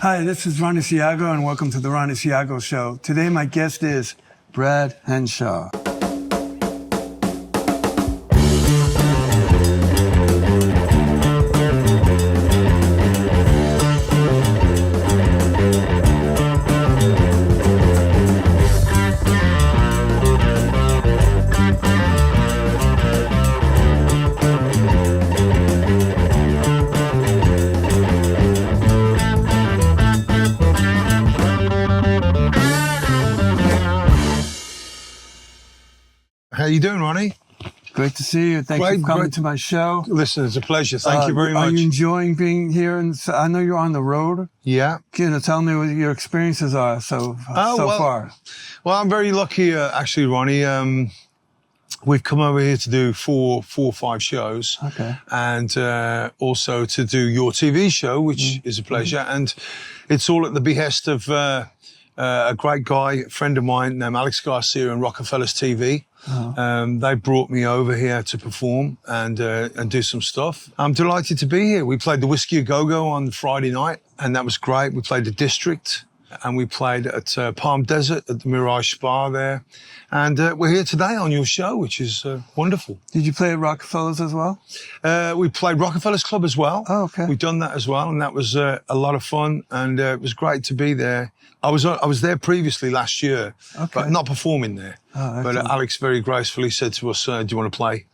Hi, this is Ronnie Ciago, and welcome to the Ronnie Ciago Show. Today, my guest is Brad Henshaw. How you doing, Ronnie? Great to see you. Thank you for coming to my show. Listen, it's a pleasure. Thank you very much. Are you enjoying being here? And I know you're on the road. Yeah. Tell me what your experiences are so far. Well, I'm very lucky, actually, Ronnie. We've come over here to do four or five shows. Okay. And also to do your TV show, which is a pleasure. And it's all at the behest of a great guy, a friend of mine named Alex Garcia and Rockefellas TV. They brought me over here to perform and do some stuff. I'm delighted to be here. We played the Whiskey A Go-Go on Friday night, and that was great. We played the District, and we played at Palm Desert at the Mirage Spa there. And we're here today on your show, which is wonderful. Did you play at Rockefellas as well? We played Rockefellas Club as well. Oh, okay. We've done that as well, and that was a lot of fun, and it was great to be there. I was there previously last year, but not performing there. Oh, but Alex very gracefully said to us, "Do you want to play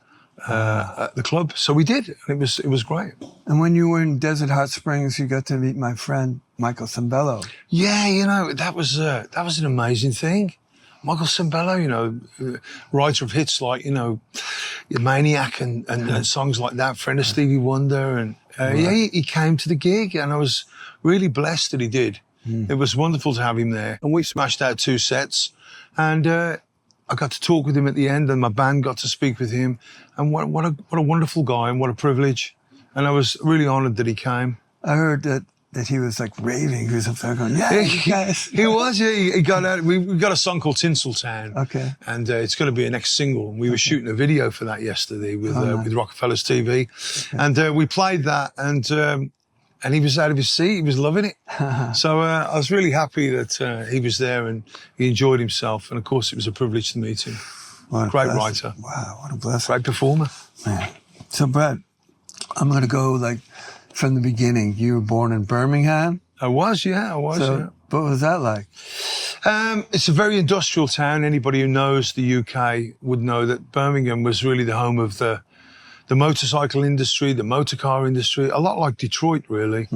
at the club?" So we did, and it was great. And when you were in Desert Hot Springs, you got to meet my friend Michael Sembello. Yeah, that was an amazing thing. Michael Sembello, writer of hits like Maniac and songs like that, friend of Stevie Wonder, and he came to the gig, and I was really blessed that he did. It was wonderful to have him there. And we smashed out 2 sets. And I got to talk with him at the end, and my band got to speak with him. And what a wonderful guy, and what a privilege. And I was really honoured that he came. I heard that he was like raving. He was up there going, yeah, you guys. He was, yeah. He got out. We got a song called Tinseltown. Okay. And it's going to be a next single. And we were shooting a video for that yesterday with Rockefellas TV. Okay. And we played that, and he was out of his seat. He was loving it. So I was really happy that he was there and he enjoyed himself. And, of course, it was a privilege to meet him. Great writer. Wow, what a blessing. Great performer. Man. So, Brad, I'm going to go, from the beginning. You were born in Birmingham? I was, yeah. What was that like? It's a very industrial town. Anybody who knows the UK would know that Birmingham was really the home of the motorcycle industry, the motor car industry, a lot like Detroit, really.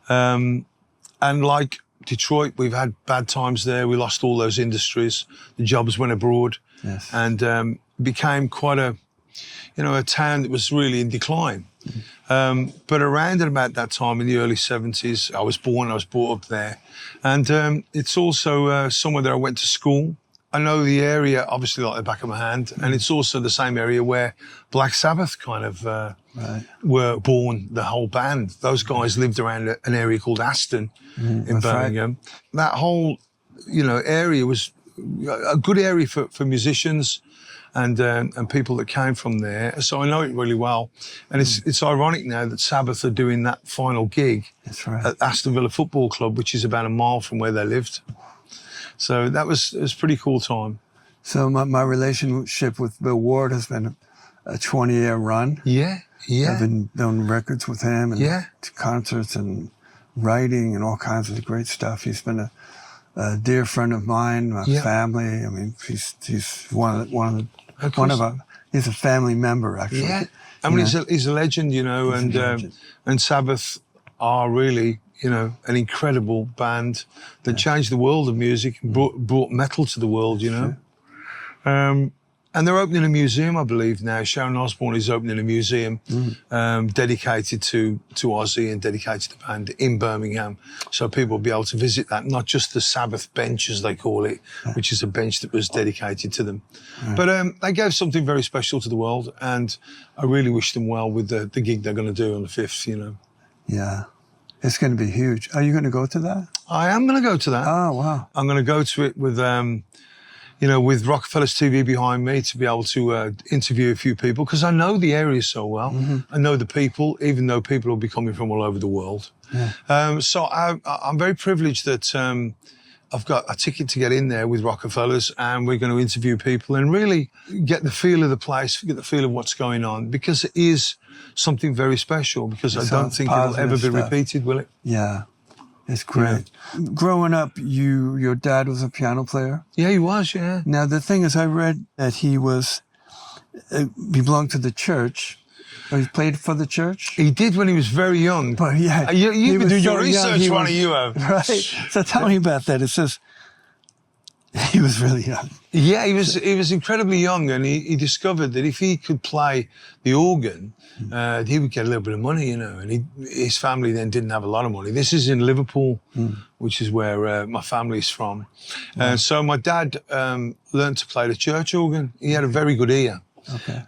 And like Detroit, we've had bad times there. We lost all those industries. The jobs went abroad. Yes. And became quite a town that was really in decline. But around and about that time in the early 70s, I was brought up there. And it's also somewhere that I went to school. I know the area, obviously, like the back of my hand, and it's also the same area where Black Sabbath kind of were born, the whole band. Those guys lived around an area called Aston in Birmingham. Right. That whole, area was a good area for musicians and people that came from there. So I know it really well. And it's ironic now that Sabbath are doing that final gig at Aston Villa Football Club, which is about a mile from where they lived. So it was a pretty cool time. So my relationship with Bill Ward has been a 20-year run. Yeah. I've been doing records with him and concerts and writing and all kinds of great stuff. He's been a dear friend of mine, my family. I mean, he's he's a family member, actually. Yeah. I mean, he's a legend, and Sabbath are really, an incredible band that changed the world of music and brought metal to the world, Sure. And they're opening a museum, I believe, now. Sharon Osbourne is opening a museum dedicated to Ozzy and dedicated to the band in Birmingham. So people will be able to visit that, not just the Sabbath bench, as they call it, which is a bench that was dedicated to them. Right. But they gave something very special to the world, and I really wish them well with the gig they're going to do on the 5th, Yeah. It's going to be huge. Are you going to go to that? I am going to go to that. Oh, wow. I'm going to go to it with... with Rockefellas TV behind me, to be able to interview a few people, because I know the area so well. I know the people, even though people will be coming from all over the world. So I'm very privileged that I've got a ticket to get in there with Rockefellas, and we're going to interview people and really get the feel of the place, get the feel of what's going on, because it is something very special, because I don't think it'll ever be repeated, will it? Yeah, it's great. Yeah. Growing up, your dad was a piano player? Yeah, he was, yeah. Now, the thing is, I read that he belonged to the church. He played for the church? He did when he was very young. But yeah. You've been doing your research, Ronnie, you have. Right. So tell me about that. It says he was really young. Yeah, he was incredibly young, and he discovered that if he could play the organ, he would get a little bit of money, and his family then didn't have a lot of money. This is in Liverpool, which is where my family's from. So my dad learned to play the church organ. He had a very good ear. Okay.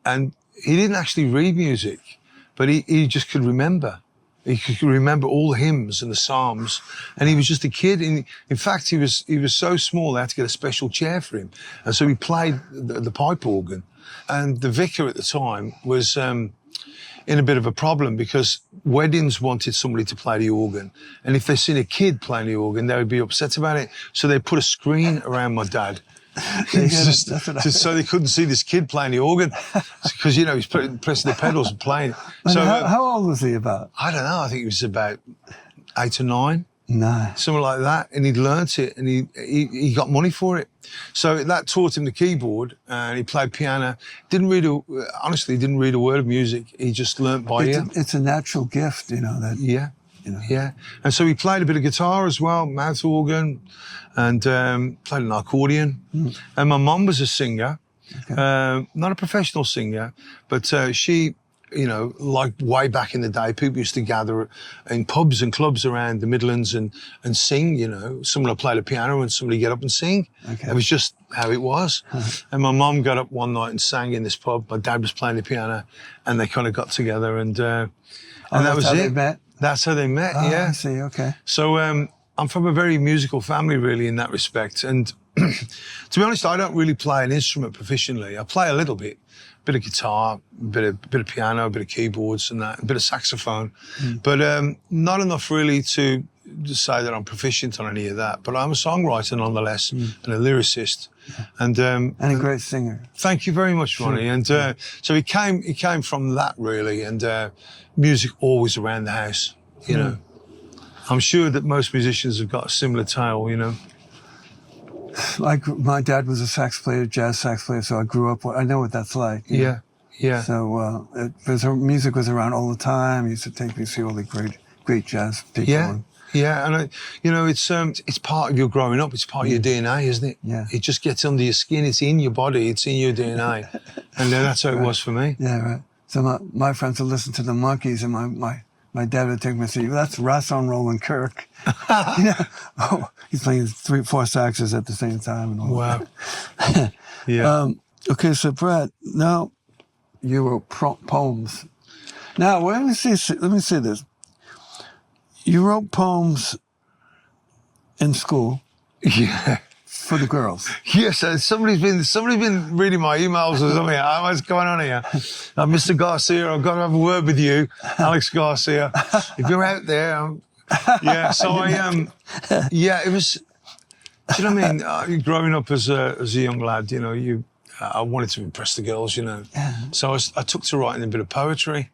And he didn't actually read music, but he just could remember. He could remember all the hymns and the psalms, and he was just a kid. In fact, he was so small they had to get a special chair for him, and so he played the pipe organ. And the vicar at the time was in a bit of a problem, because weddings wanted somebody to play the organ, and if they seen a kid playing the organ, they would be upset about it. So they put a screen around my dad. Just so they couldn't see this kid playing the organ, because he's pressing the pedals and playing. So how old was he about? I don't know. I think he was about 8 or 9, something like that. And he'd learnt it, and he got money for it. So that taught him the keyboard, and he played piano. Honestly, didn't read a word of music. He just learnt by ear. It's a natural gift, that. Yeah. Yeah, and so he played a bit of guitar as well, mouth organ, and played an accordion. And my mum was a singer, not a professional singer, but she, like way back in the day, people used to gather in pubs and clubs around the Midlands and sing. Someone would play the piano and somebody get up and sing. It was just how it was. And my mum got up one night and sang in this pub. My dad was playing the piano, and they kind of got together, and that was how it. They met? That's how they met, yeah. I see, okay. So I'm from a very musical family, really, in that respect. And to be honest, I don't really play an instrument proficiently. I play a little bit of guitar, a bit of piano, a bit of keyboards and that, a bit of saxophone. But not enough really to say that I'm proficient on any of that. But I'm a songwriter nonetheless, and a lyricist. And a great singer. Thank you very much, Ronnie. And so he came from that, really, and music always around the house, I'm sure that most musicians have got a similar tale, Like my dad was a sax player, jazz sax player, so I grew up, I know what that's like. Yeah. So music was around all the time. He used to take me to see all the great jazz people. Yeah, and it's part of your growing up. It's part of your DNA, isn't it? Yeah. It just gets under your skin. It's in your body. It's in your DNA, and that's how it was for me. Yeah, right. So my friends would listen to the Monkees, and my dad would take me and say, well, "That's Ross on Roland Kirk." He's playing 3-4 saxes at the same time. And all wow. That. Yeah. Okay, so Brad, now you wrote poems. Now let me say this. You wrote poems in school. Yeah. For the girls. Yes, somebody's been reading my emails or something. What's going on here? Mr. Garcia, I've got to have a word with you, Alex Garcia. If you're out there, yeah. So yeah, it was. Do you know what I mean? Growing up as a young lad, I wanted to impress the girls, Yeah. So I took to writing a bit of poetry,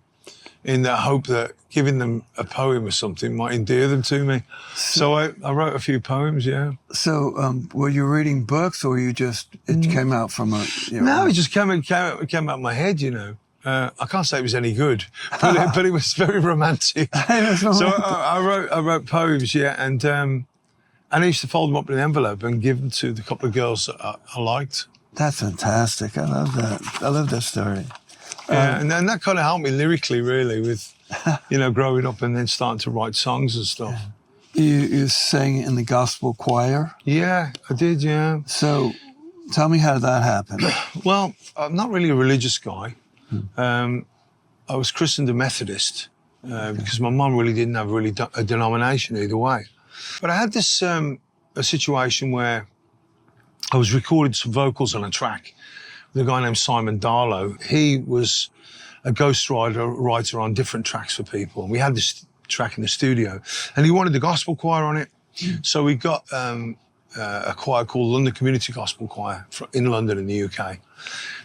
in the hope that giving them a poem or something might endear them to me. So I wrote a few poems, yeah. So were you reading books, or it came out from a... No, it just came out of my head, I can't say it was any good, but it was very romantic. So I wrote poems, yeah, and I used to fold them up in an envelope and give them to the couple of girls that I liked. That's fantastic. I love that. I love that story. Yeah, and that kind of helped me lyrically, really, with, growing up and then starting to write songs and stuff. You sang in the gospel choir? Yeah, I did, yeah. So tell me how that happened. Well, I'm not really a religious guy. I was christened a Methodist because my mum really didn't have a denomination either way. But I had this a situation where I was recording some vocals on a track with a guy named Simon Darlow. He was a ghostwriter on different tracks for people. And we had this track in the studio, and he wanted the gospel choir on it. So we got a choir called London Community Gospel Choir in London in the UK.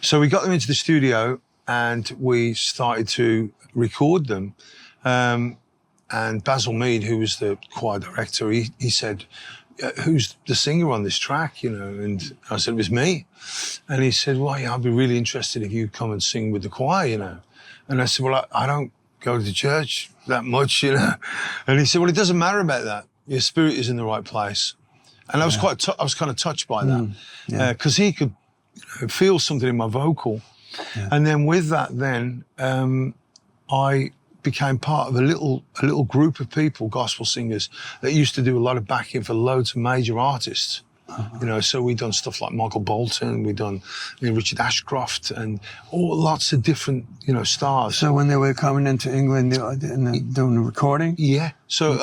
So we got them into the studio and we started to record them. And Basil Mead, who was the choir director, he said, who's the singer on this track, you know? And I said, it was me. And he said, well, yeah, I'd be really interested if you come and sing with the choir, you know? And I said, well, I don't go to church that much, you know? And he said, well, it doesn't matter about that. Your spirit is in the right place. And I was I was kind of touched by that, because he could feel something in my vocal. Yeah. And then with that, I became part of a little group of people, gospel singers, that used to do a lot of backing for loads of major artists. You know, so we'd done stuff like Michael Bolton, we'd done Richard Ashcroft, and lots of different, you know, stars. So when they were coming into England, and doing the recording? Yeah. So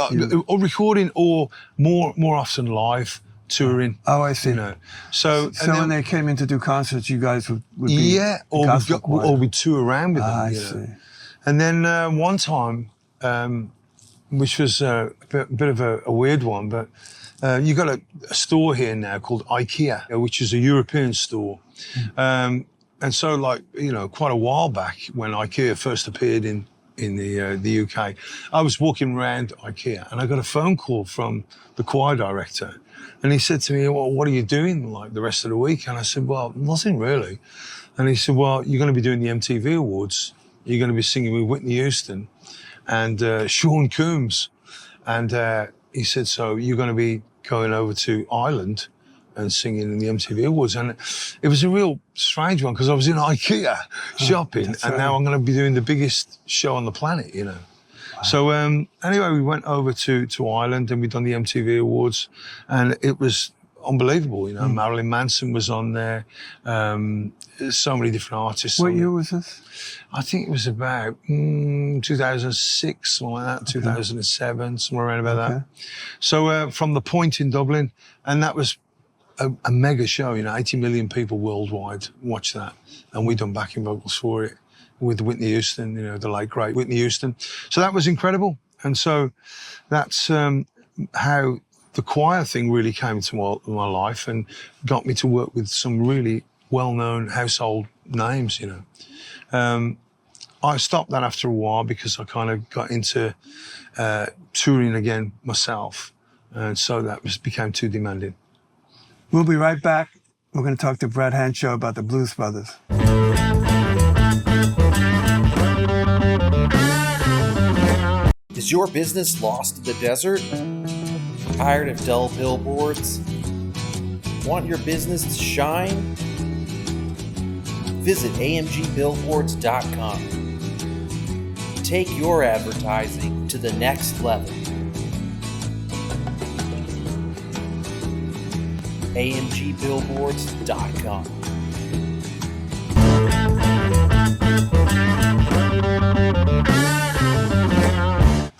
or recording, or more often live touring. Oh, I see. You know. So when they came in to do concerts, you guys would be or we'd tour around with them. I see. And then one time, which was a bit of a weird one, but you got a store here now called IKEA, which is a European store. And so, like, you know, quite a while back when IKEA first appeared in the UK, I was walking around IKEA and I got a phone call from the choir director. And he said to me, well, what are you doing like the rest of the week? And I said, well, nothing really. And he said, well, you're going to be doing the MTV Awards. You're going to be singing with Whitney Houston and Sean Combs. And he said, so you're going to be going over to Ireland and singing in the MTV Awards. And it was a real strange one, because I was in IKEA shopping, and now I'm going to be doing the biggest show on the planet, you know. Wow. So anyway, we went over to Ireland and we'd done the MTV Awards, and it was unbelievable, you know. Marilyn Manson was on there, so many different artists. What year was this? I think it was about 2006, something like that, 2007, somewhere around about that. So from the Point in Dublin, and that was a mega show, you know, 80 million people worldwide watched that, and we done backing vocals for it with Whitney Houston, you know, the late great Whitney Houston. So that was incredible, and so that's how the choir thing really came into my life and got me to work with some really well-known household names, you know. I stopped that after a while because I kind of got into touring again myself, and so that became too demanding. We'll be right back. We're going to talk to Brad Henshaw about the Blues Brothers. Is your business lost in the desert? Tired of dull billboards? Want your business to shine? Visit amgbillboards.com. Take your advertising to the next level. amgbillboards.com.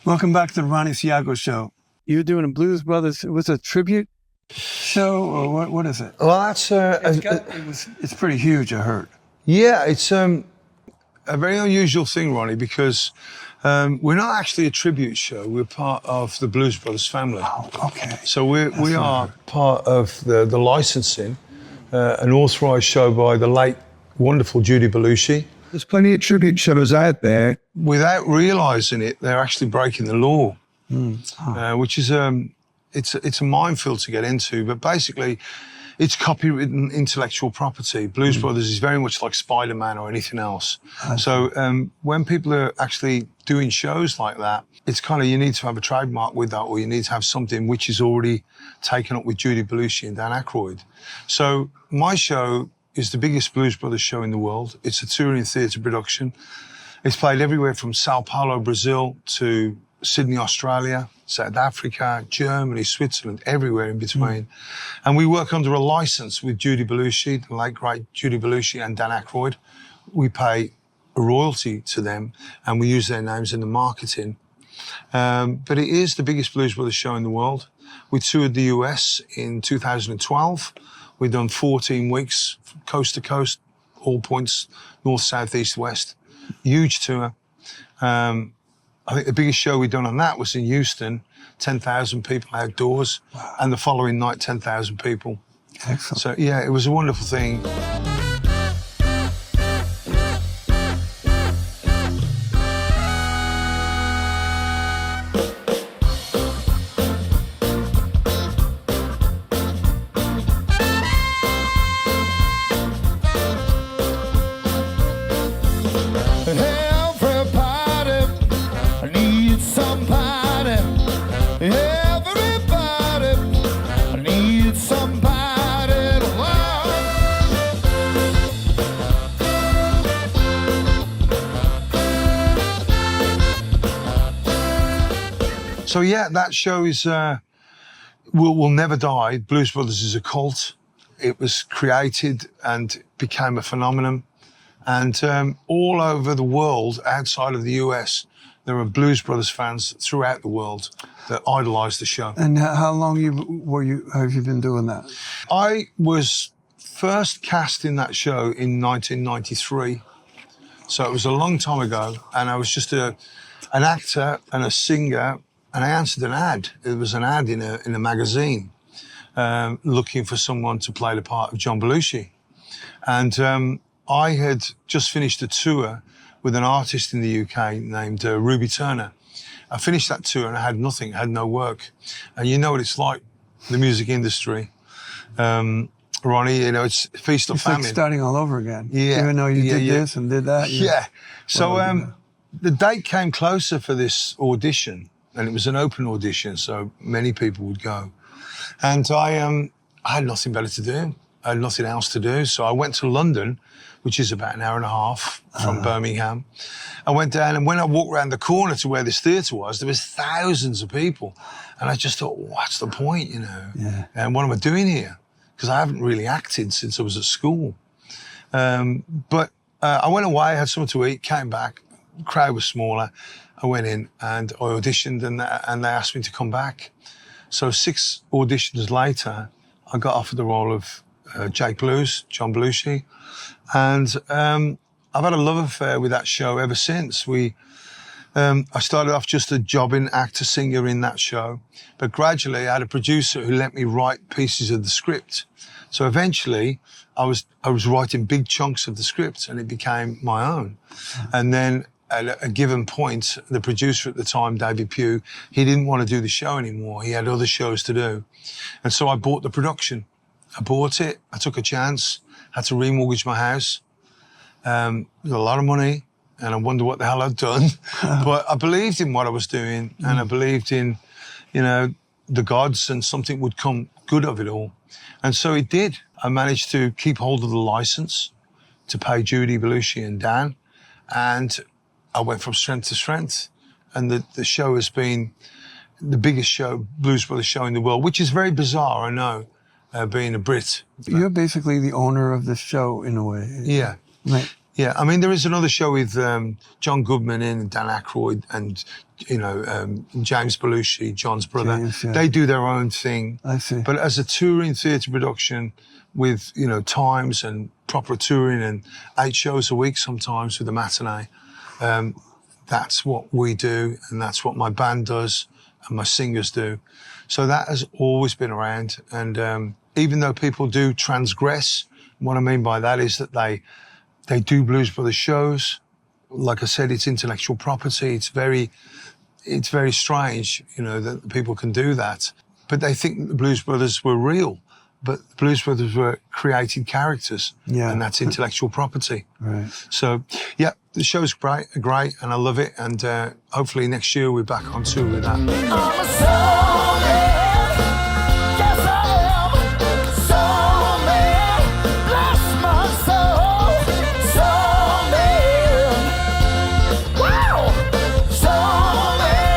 Welcome back to the Ronnie Ciago Show. You're doing a Blues Brothers. It was a tribute show, or what is it? Well, that's it's pretty huge, I heard. Yeah, it's a very unusual thing, Ronnie, because we're not actually a tribute show. We're part of the Blues Brothers family. Oh, okay. So we are part of the licensing, an authorised show by the late, wonderful Judy Belushi. There's plenty of tribute shows out there. Without realising it, they're actually breaking the law, which is it's a minefield to get into. But basically, it's copywritten intellectual property. Blues Brothers is very much like Spider-Man or anything else. So when people are actually doing shows like that, it's kind of, you need to have a trademark with that, or you need to have something which is already taken up with Judy Belushi and Dan Aykroyd. So my show is the biggest Blues Brothers show in the world. It's a touring theatre production. It's played everywhere from Sao Paulo, Brazil, to Sydney, Australia, South Africa, Germany, Switzerland, everywhere in between. And we work under a license with Judy Belushi, the late great Judy Belushi, and Dan Aykroyd. We pay a royalty to them, and we use their names in the marketing. But it is the biggest Blues Brothers show in the world. We toured the US in 2012. We've done 14 weeks, coast to coast, all points, north, south, east, west. Huge tour. I think the biggest show we've done on that was in Houston, 10,000 people outdoors, and the following night, 10,000 people. Excellent. So, yeah, it was a wonderful thing. So yeah, that show is will never die. Blues Brothers is a cult. It was created and became a phenomenon. And all over the world, outside of the US, there are Blues Brothers fans throughout the world that idolise the show. And how long have you been doing that? I was first cast in that show in 1993. So it was a long time ago. And I was just an actor and a singer. And I answered an ad. It was an ad in a magazine looking for someone to play the part of John Belushi. And I had just finished a tour with an artist in the UK named Ruby Turner. I finished that tour and I had nothing, I had no work. And you know what it's like, the music industry. Ronnie, you know, it's feast or famine. It's like starting all over again. Yeah. Even though you did this and did that. Yeah. So the date came closer for this audition. And it was an open audition, so many people would go. And I had nothing better to do. I had nothing else to do. So I went to London, which is about an hour and a half from Birmingham. I went down, and when I walked around the corner to where this theatre was, there was thousands of people. And I just thought, what's the point, you know? Yeah. And what am I doing here? Because I haven't really acted since I was at school. But I went away, had something to eat, came back. The crowd was smaller. I went in and I auditioned and they asked me to come back. So 6 auditions later, I got offered the role of Jake Blues, John Belushi. And I've had a love affair with that show ever since. I started off just a jobbing actor, singer in that show. But gradually I had a producer who let me write pieces of the script. So eventually I was writing big chunks of the script and it became my own. And then at a given point, the producer at the time, David Pugh, he didn't want to do the show anymore. He had other shows to do. And so I bought the production. I bought it. I took a chance. Had to remortgage my house. It was a lot of money, and I wonder what the hell I'd done. But I believed in what I was doing, and I believed in, you know, the gods, and something would come good of it all. And so it did. I managed to keep hold of the license to pay Judy, Belushi, and Dan. And I went from strength to strength, and the show has been the biggest show, Blues Brothers show in the world, which is very bizarre, I know, being a Brit. You're basically the owner of the show in a way. Yeah. Right. Yeah, I mean, there is another show with John Goodman and Dan Aykroyd and, you know, James Belushi, John's brother. James, yeah. They do their own thing. I see. But as a touring theatre production with, you know, times and proper touring and 8 shows a week sometimes with a matinee, that's what we do, and that's what my band does and my singers do. So that has always been around. And even though people do transgress, what I mean by that is that they do Blues Brothers shows. Like I said, it's intellectual property. It's very strange, you know, that people can do that. But they think the Blues Brothers were real. But the Blues Brothers were created characters, and that's intellectual property. Right. So, yeah, the show's great, and I love it. And hopefully next year we're back on tour with that. I'm a soul man, yes I am. Soul man, bless my soul. Soul man, wow. Soul man.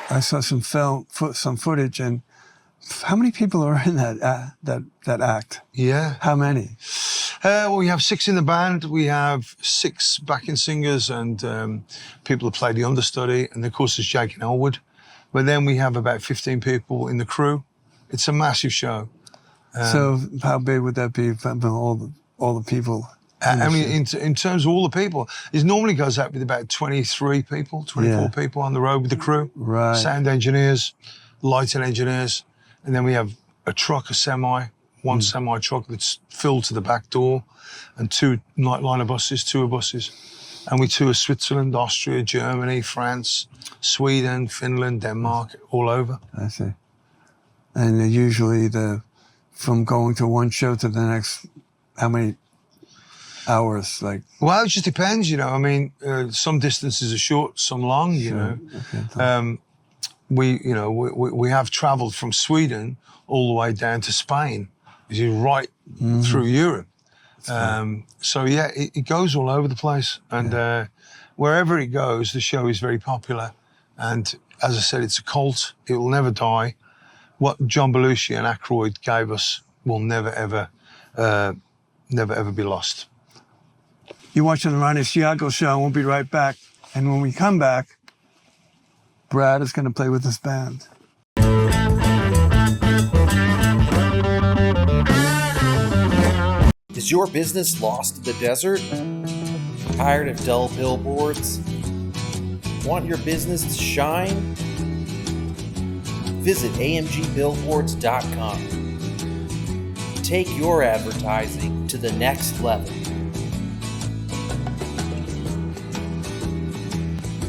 I saw some some footage, and how many people are in that act? Yeah. How many? Well, we have 6 in the band. We have 6 backing singers and people who play the understudy. And of course, there's Jake and Elwood. But then we have about 15 people in the crew. It's a massive show. So how big would that be from all the people? I mean, in terms of all the people, it normally goes out with about 23 people, 24 people on the road with the crew. Right. Sound engineers, lighting engineers. And then we have a truck, a semi, one semi truck that's filled to the back door, and 2 nightliner buses, tour buses. And we tour Switzerland, Austria, Germany, France, Sweden, Finland, Denmark, all over. I see. And usually from going to one show to the next, how many hours? Like, well, it just depends, you know. I mean, some distances are short, some long, you know. Okay. We have travelled from Sweden all the way down to Spain, which is right through Europe. So yeah, it goes all over the place, and wherever it goes, the show is very popular. And as I said, it's a cult. It will never die. What John Belushi and Aykroyd gave us will never ever be lost. You're watching the Ronnie Ciago Show. We'll be right back. And when we come back, Brad is going to play with his band. Is your business lost in the desert? Tired of dull billboards? Want your business to shine? Visit amgbillboards.com. Take your advertising to the next level.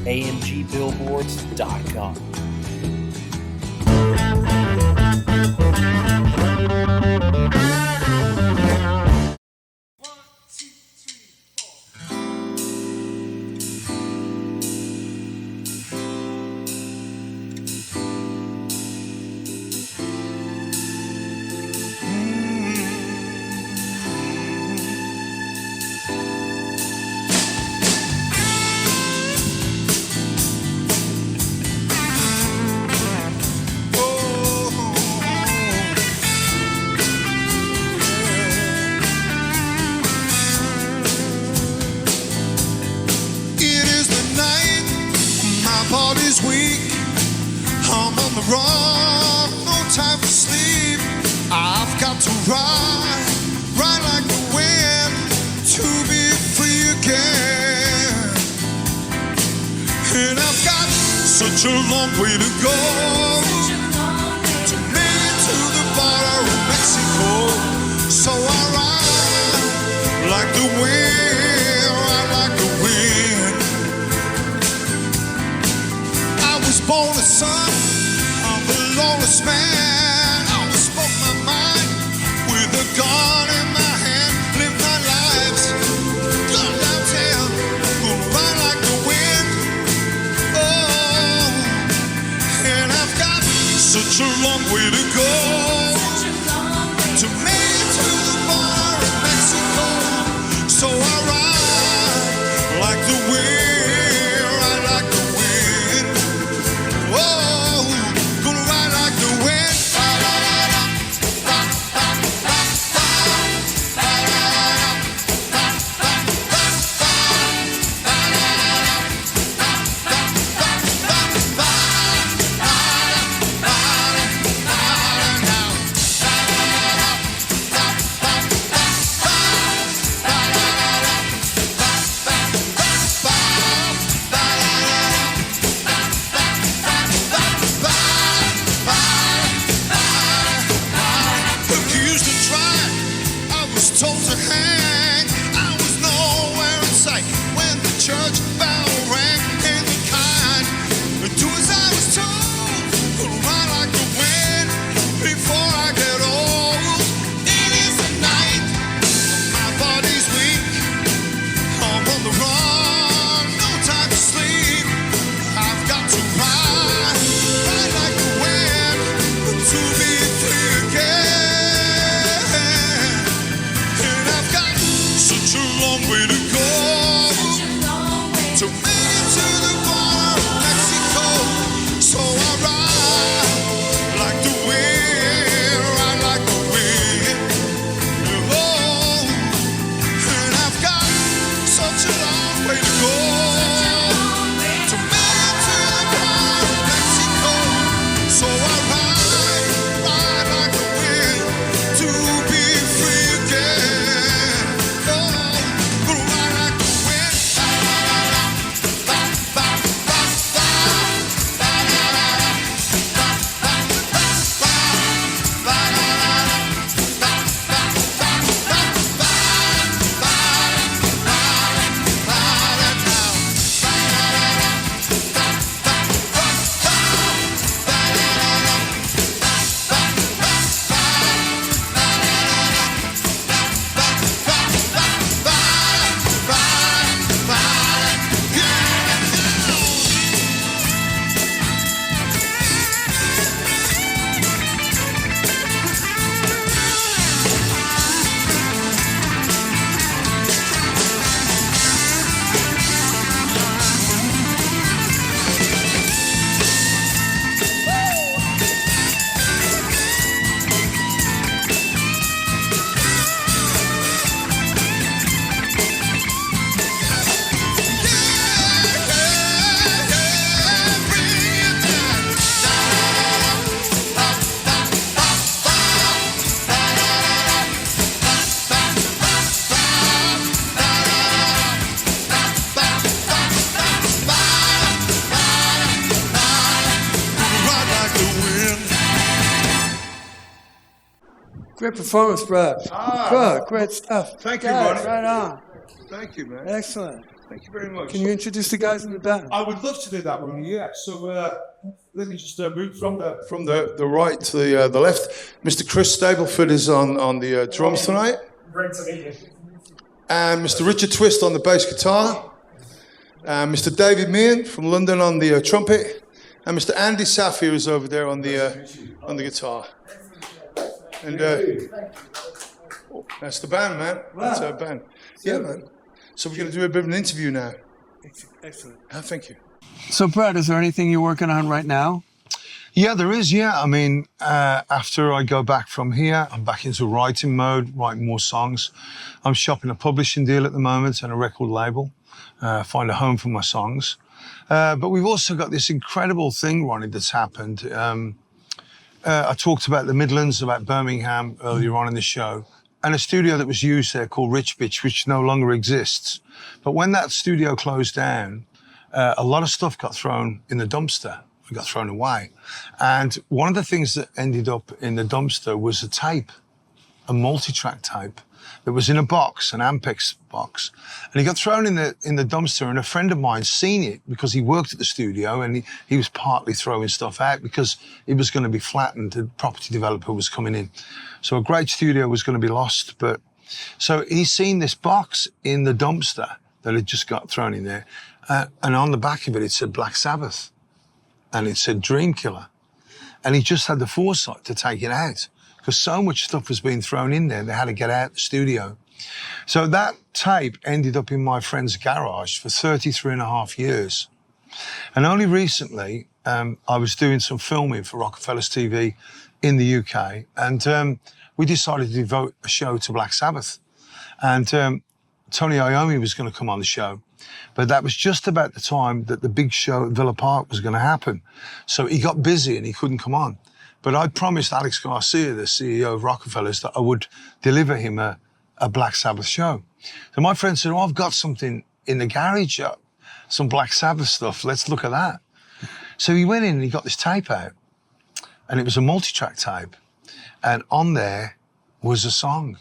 amgbillboards.com. Body's weak, I'm on the run, no time to sleep. I've got to ride like the wind to be free again. And I've got such a long way to go to make it to the border of Mexico. So I ride like the wind, ride like the wind. Born a son of a lawless man. I always spoke my mind with a gun in my hand. Live my lives, gone downtown, go run like the wind. Oh, and I've got such a long way to go to make it to the border of Mexico. So I ride like the wind. Told to hang, I was nowhere in sight when the church bell rang. And the kind do as I was told, ride like the wind before I get old. It is the night, my body's weak, I'm on the run, no time to sleep. I've got to ride like the wind to be free again. Such a long way to go to make it to the border of Mexico. So I Great performance, Brad. Good, great stuff. Thank you, Guys, Ronnie. right on. Thank you, man. Excellent. Thank you very much. Can you introduce the guys in the band? I would love to do that one. Yeah. So let me just move from the right to the left. Mr. Chris Stableford is on the drums tonight. Great to meet you. And Mr. Richard Twist on the bass guitar. Mr. David Meehan from London on the trumpet. And Mr. Andy Safir is over there on the guitar. And that's the band, man. That's our band. Yeah, man. So we're going to do a bit of an interview now. Excellent. Thank you. So, Brad, is there anything you're working on right now? Yeah, there is, yeah. I mean, after I go back from here, I'm back into writing mode, writing more songs. I'm shopping a publishing deal at the moment and a record label, find a home for my songs. But we've also got this incredible thing, Ronnie, that's happened. I talked about the Midlands, about Birmingham earlier on in the show, and a studio that was used there called Rich Bitch, which no longer exists. But when that studio closed down, a lot of stuff got thrown in the dumpster. It got thrown away. And one of the things that ended up in the dumpster was a tape, a multi-track tape that was in a box, an Ampex box. And it got thrown in the dumpster, and a friend of mine seen it because he worked at the studio, and he was partly throwing stuff out because it was going to be flattened. The property developer was coming in. So a great studio was going to be lost. But so he seen this box in the dumpster that had just got thrown in there. And on the back of it, it said Black Sabbath. And it said Dream Killer. And he just had the foresight to take it out because so much stuff was being thrown in there, they had to get out the studio. So that tape ended up in my friend's garage for 33 and a half years. And only recently, I was doing some filming for Rockefellas TV in the UK, and we decided to devote a show to Black Sabbath. And Tony Iommi was going to come on the show. But that was just about the time that the big show at Villa Park was going to happen. So he got busy and he couldn't come on. But I promised Alex Garcia, the CEO of Rockefellas, that I would deliver him a Black Sabbath show. So my friend said, oh, I've got something in the garage, some Black Sabbath stuff. Let's look at that. So he went in and he got this tape out. And it was a multi-track tape. And on there was a song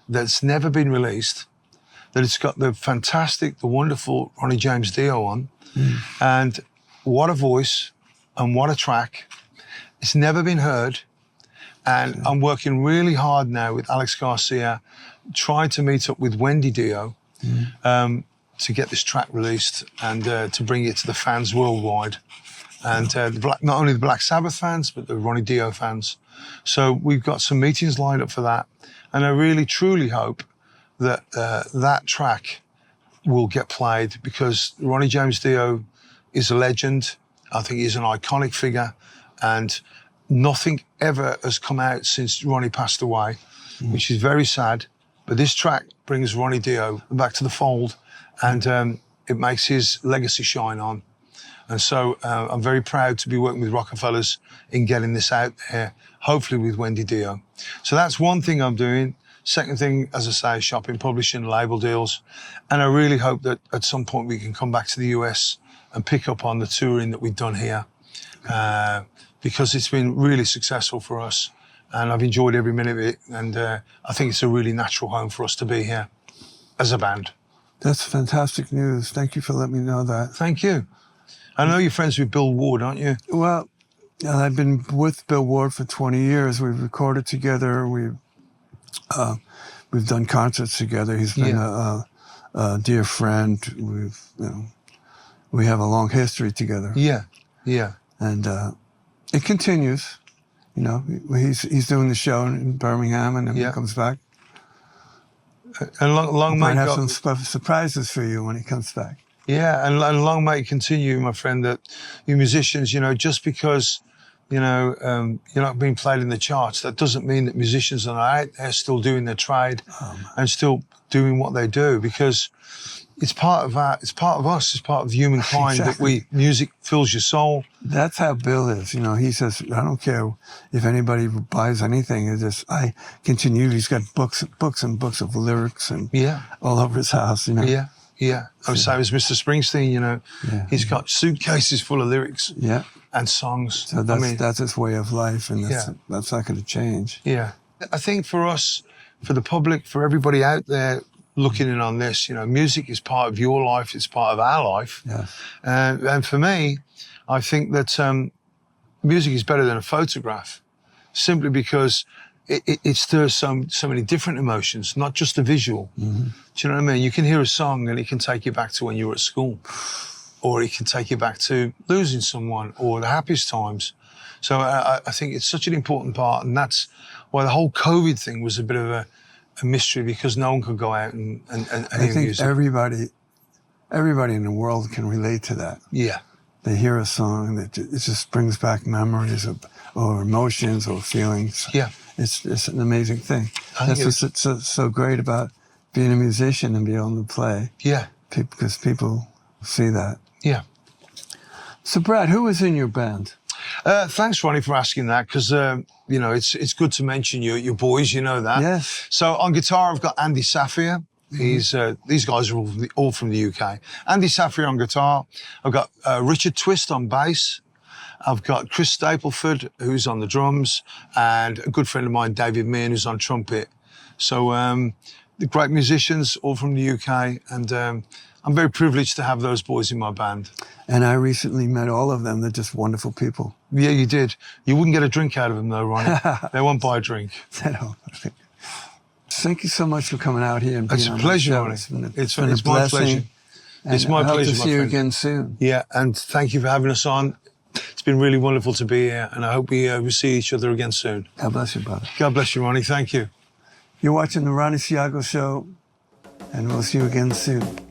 that's never been released, that it's got the fantastic, the wonderful Ronnie James Dio on. And what a voice and what a track. It's never been heard. And I'm working really hard now with Alex Garcia, trying to meet up with Wendy Dio to get this track released and to bring it to the fans worldwide. And not only the Black Sabbath fans, but the Ronnie Dio fans. So we've got some meetings lined up for that. And I really, truly hope that that track will get played because Ronnie James Dio is a legend. I think he's an iconic figure, and nothing ever has come out since Ronnie passed away, which is very sad. But this track brings Ronnie Dio back to the fold, and it makes his legacy shine on. And so I'm very proud to be working with Rockefellers in getting this out there, hopefully with Wendy Dio. So that's one thing I'm doing. Second thing, as I say, shopping, publishing, label deals. And I really hope that at some point we can come back to the US and pick up on the touring that we've done here because it's been really successful for us. And I've enjoyed every minute of it. And I think it's a really natural home for us to be here as a band. That's fantastic news. Thank you for letting me know that. Thank you. I know you're friends with Bill Ward, aren't you? Well, I've been with Bill Ward for 20 years. We've recorded together. We've done concerts together. He's been a dear friend. We have a long history together. Yeah, yeah. And it continues. You know, he's doing the show in Birmingham, and then he comes back. And long might may have some surprises for you when he comes back. Yeah, and long may it continue, my friend, that you musicians, you know, just because, you know, you're not being played in the charts, that doesn't mean that musicians are out there still doing their trade and still doing what they do, because it's part of us, it's part of humankind. Exactly. That music fills your soul. That's how Bill is. You know, he says, I don't care if anybody buys anything. It's just, I continue. He's got books and books of lyrics and all over his house, you know. Yeah. Yeah. So is Mr. Springsteen, you know. Yeah. He's got suitcases full of lyrics and songs. So that's his way of life, and that's not going to change. Yeah. I think for us, for the public, for everybody out there looking in on this, you know, music is part of your life, it's part of our life. Yes. And for me, I think that music is better than a photograph, simply because it stirs so many different emotions, not just the visual. Mm-hmm. Do you know what I mean? You can hear a song and it can take you back to when you were at school, or it can take you back to losing someone or the happiest times. So I think it's such an important part, and that's why the whole COVID thing was a bit of a mystery, because no one could go out and I hear think music. everybody in the world can relate to that. Yeah. They hear a song that it just brings back memories or emotions or feelings. Yeah. It's an amazing thing. I think That's what's so great about being a musician and being able to play. Yeah. Because people see that. Yeah. So, Brad, who was in your band? Thanks, Ronnie, for asking that, because you know, it's good to mention your boys. You know that. Yes. So on guitar, I've got Andy Safir. He's these guys are all from the UK. Andy Safir on guitar. I've got Richard Twist on bass. I've got Chris Stapleford, who's on the drums, and a good friend of mine, David Meehan, who's on trumpet. So the great musicians, all from the UK, and I'm very privileged to have those boys in my band. And I recently met all of them. They're just wonderful people. Yeah, you did. You wouldn't get a drink out of them, though, Ronnie. They won't buy a drink. Thank you so much for coming out here and being It's a on pleasure, the show. Ronnie. It's been a It's my blessing. pleasure. And It's my I hope pleasure, to my see you friend. again soon. Yeah, and thank you for having us on. It's been really wonderful to be here, and I hope we see each other again soon. God bless you, brother. God bless you, Ronnie. Thank you. You're watching the Ronnie Ciago Show, and we'll see you again soon.